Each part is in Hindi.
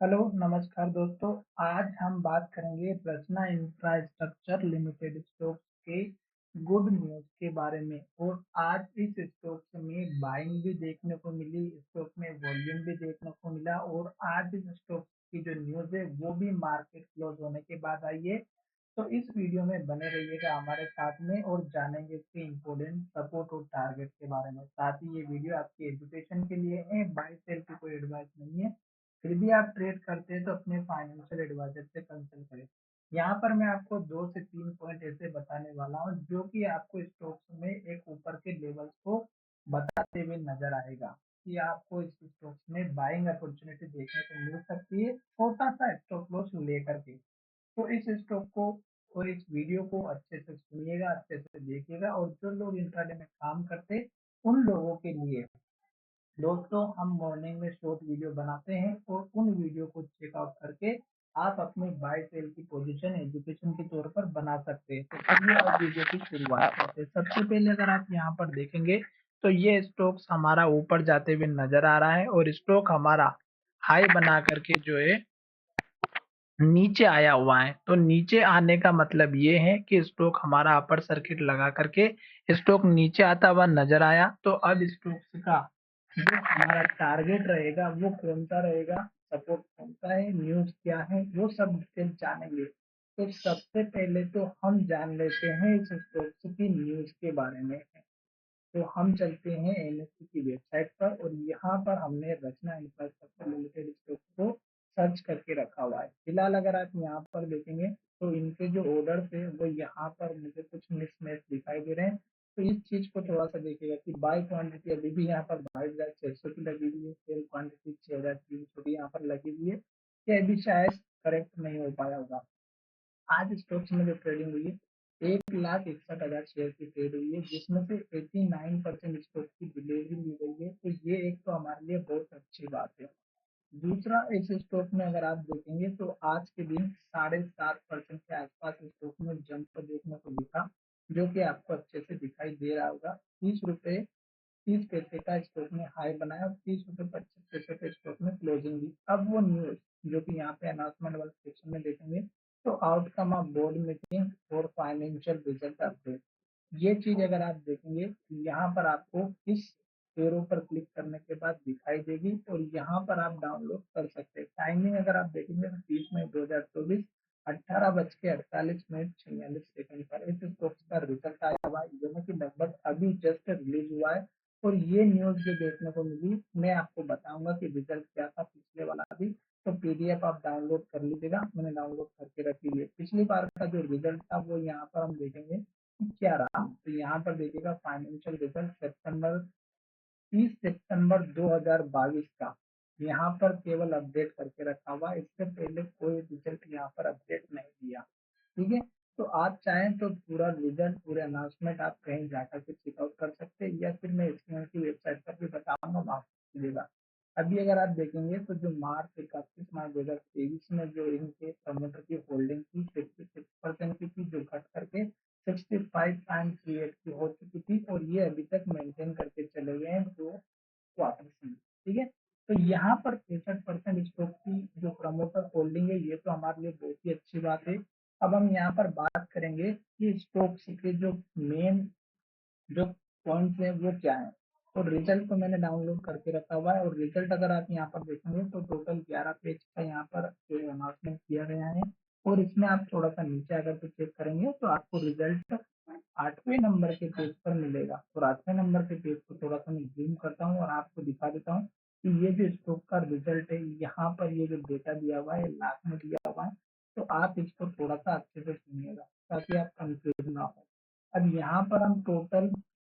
हेलो, नमस्कार दोस्तों। आज हम बात करेंगे रचना इंफ्रास्ट्रक्चर लिमिटेड स्टॉक्स के गुड न्यूज़ के बारे में। और आज इस स्टॉक्स में बाइंग भी देखने को मिली, स्टॉक में वॉल्यूम भी देखने को मिला। और आज इस स्टॉक की जो न्यूज़ है वो भी मार्केट क्लोज होने के बाद आई है। तो इस वीडियो में बने रहिएगा हमारे साथ में और जानेंगे इसके इम्पोर्टेंट सपोर्ट और टारगेट के बारे में। साथ ही ये वीडियो आपकी एजुकेशन के लिए है, बाय सेल की कोई एडवाइस नहीं है। फिर भी आप ट्रेड करते हैं तो अपने फाइनेंशियल एडवाइजर से कंसल्ट करें। यहाँ पर मैं आपको 2 से 3 पॉइंट ऐसे बताने वाला हूँ जो कि आपको स्टॉक्स में एक ऊपर के लेवल्स को बताते हुए नजर आएगा कि आपको इस स्टॉक्स में बाइंग अपॉर्चुनिटी देखने को मिल सकती है, छोटा सा स्टॉप लॉस लेकर के। तो इस स्टॉक को और इस वीडियो को अच्छे से सुनिएगा, अच्छे से देखिएगा। और जो लोग इंट्राडे में काम करते हैं उन लोगों के लिए दोस्तों हम मॉर्निंग में शॉर्ट वीडियो बनाते हैं और उन वीडियो को चेकआउट करके आप अपने बाय सेल की पोजीशन एजुकेशन के तौर पर बना सकते हैं। तो चलिए आज वीडियो की शुरुआत करते हैं। सबसे पहले अगर आप यहाँ पर देखेंगे तो ये स्टॉक्स हमारा ऊपर जाते हुए नजर आ रहा है और स्टॉक हमारा हाई बना करके जो है नीचे आया हुआ है। तो नीचे आने का मतलब ये है कि स्टॉक हमारा अपर सर्किट लगा करके स्टॉक नीचे आता हुआ नजर आया। तो अब स्टॉक्स का जो हमारा टारगेट रहेगा वो कौन सा रहेगा, सपोर्ट कौन सा है, न्यूज क्या है, वो सब डिटेल जानेंगे। तो सबसे पहले तो हम जान लेते हैं इस स्टॉक्स की न्यूज के बारे में। तो हम चलते हैं एनएससी की वेबसाइट पर और यहाँ पर हमने रचना इंफ्रास्ट्रक्चर लिमिटेड स्टॉक को सर्च करके रखा हुआ है। फिलहाल अगर आप यहाँ पर देखेंगे तो इनके जो ऑर्डर थे वो यहाँ पर मुझे कुछ मिसमैच दिखाई दे रहे हैं। तो इस चीज को थोड़ा सा देखिएगा कि बाय क्वांटिटी अभी भी यहाँ पर 22,600 की लगी हुई है, सेल क्वांटिटी 6,300 की यहाँ पर लगी हुई है। ये अभी शायद करेक्ट नहीं हो पाया होगा। आज स्टॉक्स में जो ट्रेडिंग हुई है 1,61,000 शेयर की ट्रेड हुई है, जिसमें से 89% स्टॉक की डिलीवरी ली गई है। तो ये एक तो हमारे लिए बहुत अच्छी बात है। दूसरा, इस स्टॉक में अगर आप देखेंगे तो आज के दिन 7.5% के आसपास स्टॉक में जंप देखने को मिला, जो कि आपको अच्छे से दिखाई दे रहा होगा। 30 पैसे का स्टॉक में हाई बनाया और 30 रुपये 25 पैसे के स्टॉक में क्लोजिंग दी। अब वो न्यूज जो कि यहाँ पे अनाउंसमेंट वाले सेक्शन में देखेंगे तो आउटकम ऑफ बोर्ड मीटिंग और फाइनेंशियल रिजल्ट अपडेट, ये चीज अगर आप देखेंगे तो यहाँ पर आपको इस एरो पर क्लिक करने के बाद दिखाई देगी और यहाँ पर आप डाउनलोड कर सकते हैं। टाइमिंग अगर आप देखेंगे तो 30 मई 2024 18:46 पर इस स्टॉक्स का रिजल्ट आया हुआ है, जो कि लगभग अभी जस्ट रिलीज हुआ है। और ये न्यूज जो देखने को मिली मैं आपको बताऊंगा कि रिजल्ट क्या था पिछले वाला भी। तो पीडीएफ आप डाउनलोड कर लीजिएगा, मैंने डाउनलोड करके रखी है। पिछली बार का जो रिजल्ट था वो यहाँ पर हम देखेंगे कि क्या रहा। तो यहाँ पर देखिएगा फाइनेंशियल रिजल्ट सितंबर 30 सितंबर 2022 का यहाँ पर केवल अपडेट करके रखा हुआ, इससे पहले कोई रिजल्ट यहाँ पर अपडेट नहीं दिया। ठीक है। तो आप चाहें तो पूरा रिजल्ट पूरे अनाउंसमेंट आप कहीं जाकर के चेकआउट कर सकते हैं, या फिर मैं इसमें की वेबसाइट पर भी बताऊंगा, वहाँ मिलेगा। अभी अगर आप देखेंगे तो जो मार्च 31 मार्च 2023 में जो इनके प्रमोटर की होल्डिंग थी 56% की थी, जो घट करके 65.38 की हो चुकी थी और ये अभी तक मेंटेन करके चले गए हैं 2 क्वार्टर से। ठीक है। तो यहाँ पर 63% स्टॉक की जो प्रमोटर होल्डिंग है ये तो हमारे लिए बहुत ही अच्छी बात है। अब हम यहाँ पर बात करेंगे कि स्टॉक्स के जो मेन जो पॉइंट्स है वो क्या है। और रिजल्ट को मैंने डाउनलोड करके रखा हुआ है और रिजल्ट अगर आप यहाँ पर देखेंगे तो टोटल 11 पेज का यहाँ पर अनाउंसमेंट किया गया है। और इसमें आप थोड़ा सा नीचे अगर तो चेक करेंगे तो आपको रिजल्ट 8वें नंबर के पेज पर मिलेगा। और 8वें नंबर के पेज को थोड़ा सा मैं जूम करता हूँ और आपको दिखा देता हूँ कि ये जो स्टॉक का रिजल्ट है यहाँ पर ये जो डेटा दिया हुआ है लाख में दिया हुआ है। तो आप इसको थोड़ा सा अच्छे से सुनिएगा ताकि आप कंफ्यूज ना हो। अब यहाँ पर हम टोटल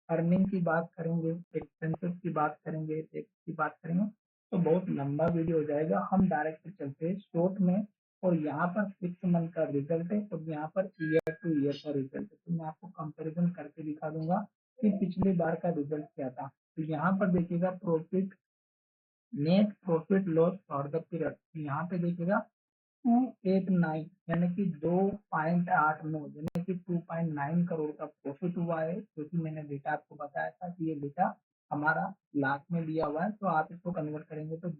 अर्निंग की बात करेंगे, एक्सपेंसेस की बात करेंगे, टैक्स की बात करेंगे, तो बहुत लंबा वीडियो हो जाएगा। हम डायरेक्ट चलते हैं शॉर्ट में। और यहाँ पर 6 मंथ का रिजल्ट है और यहाँ पर ईयर टू ईयर का रिजल्ट है। तो मैं आपको कंपैरिजन करके दिखा दूंगा कि पिछली बार का रिजल्ट क्या था। तो यहाँ पर देखिएगा profit, net profit loss for the period, यहाँ पे देखिएगा 289 यानी कि 2.89 यानी कि 2.9 करोड़ का प्रॉफिट हुआ है, क्योंकि मैंने डेटा आपको बताया था कि ये डेटा हमारा लाख में दिया हुआ है। तो आप इसको कन्वर्ट करेंगे तो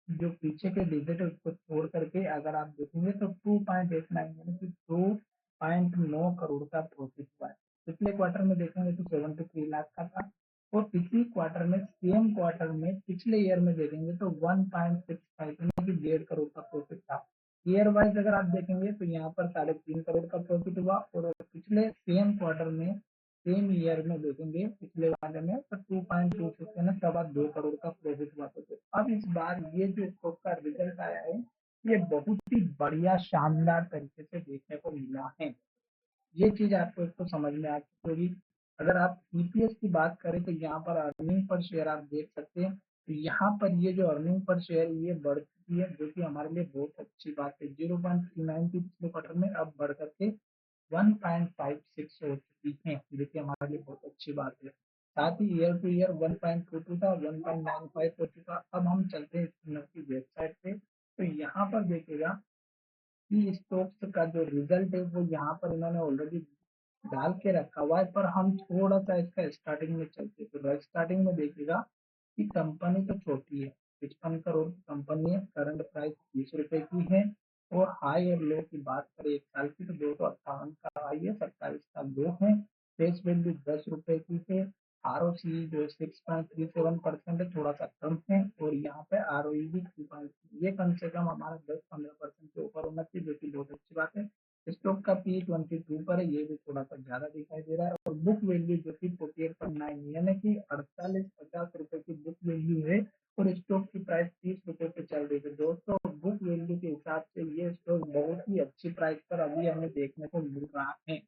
जो पीछे के डिजिट है उसको छोड़ करके अगर आप देखेंगे तो 2.89 यानी कि 2.9 करोड़ का प्रॉफिट हुआ है। पिछले क्वार्टर में देखेंगे तो 73 लाख का था और इसी क्वार्टर में सेम क्वार्टर में पिछले ईयर में देखेंगे तो 1.65 यानी कि 1.5 करोड़ का प्रॉफिट था। ईयर वाइज अगर आप देखेंगे तो यहाँ पर 3.5 करोड़ का प्रॉफिट हुआ और पिछले सेम क्वार्टर में सेम ईयर में देखेंगे पिछले वाले में तो 2.26 यानी 2.25 करोड़ का प्रॉफिट हुआ था। तो अब इस बार ये जो स्टॉक का रिजल्ट आया है ये बहुत ही बढ़िया शानदार तरीके से देखने को मिला है। ये चीज आपको इसको समझ में आ चुकी होगी। अगर आप ईपीएस की बात करें तो यहाँ पर अर्निंग पर शेयर आप देख सकते हैं। तो यहाँ पर ये जो अर्निंग पर शेयर ये बढ़ चुकी है जो कि हमारे लिए बहुत अच्छी बात है। 0.39 की पिछले क्वार्टर में अब बढ़ करके 1.56 हो चुकी है जो कि हमारे लिए बहुत अच्छी बात है। साथ ही ईयर टू ईयर 1.22 था 1.95 हो चुका। अब हम चलते हैं की वेबसाइट पे तो यहाँ पर देखिएगा कि स्टॉक्स का जो रिजल्ट है वो यहाँ पर इन्होंने ऑलरेडी डाल के रखा हुआ है पर हम थोड़ा सा इसका स्टार्टिंग में चलते तो स्टार्टिंग में देखिएगा कि कंपनी तो छोटी है 55 करोड़ की कंपनी है करंट प्राइस 30 रुपए की है और हाई और लो की बात करें एक साल की तो 258 का हाई है 27 का लो है फेस वैल्यू 10 रुपए की है आरओसी जो 6.37% है थोड़ा सा कम है और यहाँ पे आरओई भी 3 ये कम से कम हमारा 10-15% के ऊपर होना चाहिए जो कि बहुत अच्छी बात है। स्टॉक का पी 22 पर है ये भी थोड़ा सा ज्यादा दिखाई दे रहा है और बुक वैल्यू जो कि 48.9 यानी कि 48-50 रुपए की बुक वैल्यू है और स्टॉक की प्राइस 30 रुपए पे चल रही है। दोस्तों बुक वैल्यू के हिसाब से ये स्टॉक बहुत ही अच्छी प्राइस पर अभी हमें देखने को मिल रहा है।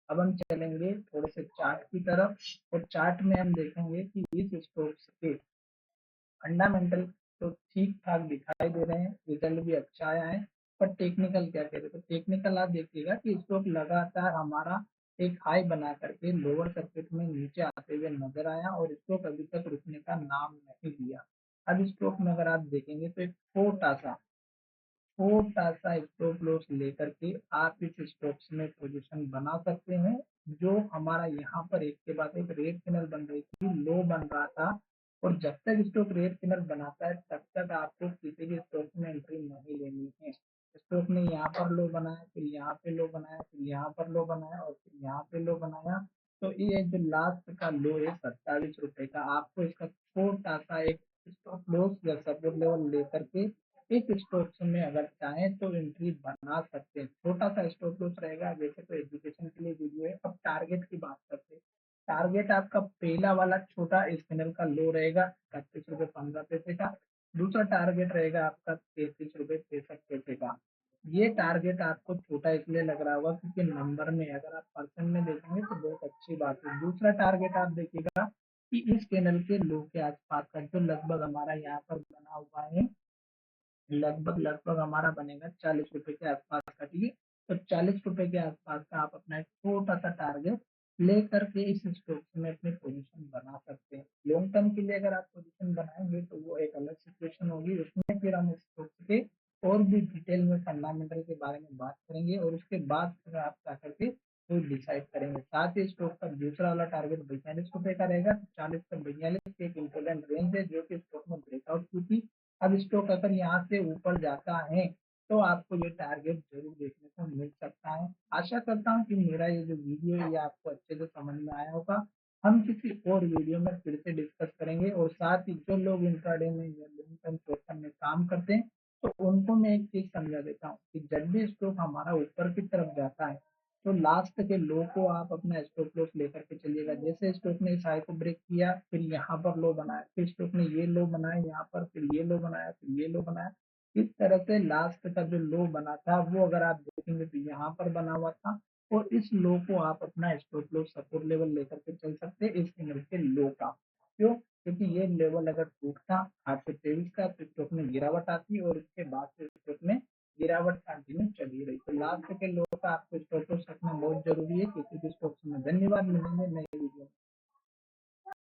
अब हम चलेंगे थोड़े से चार्ट की तरफ और चार्ट में हम देखेंगे कि इस स्टॉक के फंडामेंटल तो ठीक ठाक दिखाई दे रहे हैं रिजल्ट भी अच्छा आया है पर टेक्निकल क्या कह रहे हैं तो टेक्निकल आप देखिएगा कि स्टॉक लगातार हमारा एक हाई बना करके लोअर सर्किट में नीचे आते हुए नजर आया और स्टॉक अभी तक रुकने का नाम नहीं लिया। अब स्टॉक में अगर आप देखेंगे तो एक छोटा सा स्टॉप लॉस लेकर के आप इस स्टॉक्स में पोजीशन बना सकते हैं। जो हमारा यहाँ पर एक के बाद एक रेड कैंडल बन रही थी लो बन रहा था और जब तक स्टॉक रेड कैंडल बनाता है तब तक आपको किसी भी स्टॉक में एंट्री नहीं लेनी है। स्टॉक ने यहाँ पर लो बनाया फिर यहाँ पे लो बनाया फिर यहाँ पर लो बनाया और फिर यहाँ पे लो बनाया तो ये जो लास्ट का लो है 27 रुपए का आपको इसका छोटा सा एक स्टॉप लॉस या सपोर्ट लेवल लेकर के इस स्टॉक्स में अगर चाहें तो एंट्री बना सकते हैं। छोटा सा स्टॉप लॉस रहेगा वैसे तो एजुकेशन के लिए वीडियो है। अब टारगेट की बात करते हैं। टारगेट आपका पहला वाला छोटा इस चैनल का लो रहेगा 31 रुपए 15 पैसे का। दूसरा टारगेट रहेगा आपका 33 रुपए 63 पैसे का। ये टारगेट आपको छोटा इसलिए लग रहा होगा क्योंकि नंबर में अगर आप परसेंट में देखेंगे तो बहुत अच्छी बात है। दूसरा टारगेट आप देखिएगा कि इस चैनल के लो के आसपास का जो लगभग हमारा यहाँ पर बना हुआ है लगभग लगभग हमारा बनेगा 40 रुपए के आसपास का। ठीक है तो 40 रुपए के आसपास का आप अपना एक छोटा सा टारगेट लेकर के इस स्टॉक में अपनी पोजीशन बना सकते हैं। लॉन्ग टर्म के लिए अगर आप पोजीशन बनाएंगे तो वो एक अलग सिचुएशन होगी उसमें फिर हम स्टॉक के और भी डिटेल में फंडामेंटल के बारे में बात करेंगे और उसके बाद फिर आप जाकर के वो डिसाइड करेंगे। साथ ही स्टॉक का दूसरा वाला टारगेट 42 रुपए का रहेगा। 40 से 42 एक इम्पोर्टेंट रेंज है जो कि स्टॉक में ब्रेकआउट की थी। अब स्टॉक अगर यहाँ से ऊपर जाता है तो आपको ये टारगेट जरूर देखने को मिल सकता है। आशा करता हूँ कि मेरा ये जो वीडियो है ये आपको अच्छे से समझ में आया होगा। हम किसी और वीडियो में फिर से डिस्कस करेंगे और साथ ही जो लोग इंट्राडे में या लॉन्ग टर्म पोर्शन में काम करते हैं तो उनको मैं एक चीज समझा देता हूँ कि जब भी स्टॉक हमारा ऊपर की तरफ जाता है तो लास्ट के लो को आप अपना स्टॉप लॉस लेकर के चलिएगा। जैसे स्टॉक ने इस हाई को ब्रेक किया फिर यहाँ पर लो बनाया फिर स्टॉक ने ये लो बनाया यहाँ पर फिर ये लो बनाया फिर ये लो बनाया इस तरह से लास्ट का जो लो बना था वो अगर आप देखेंगे तो यहाँ पर बना हुआ था और इस लो को आप अपना स्टॉप लॉस सपोर्ट लेवल लेकर के चल सकते हैं इस कैंडल के लो का। क्यों क्योंकि ये लेवल अगर टूटता 823 का तो स्टॉक में गिरावट आती और इसके बाद से स्टॉक में गिरावट कंटिन्यू चली रही। तो लास्ट के लो का आपको स्टॉप लॉस रखना बहुत जरूरी है किसी भी स्टॉक्स में। धन्यवाद मिलेंगे नए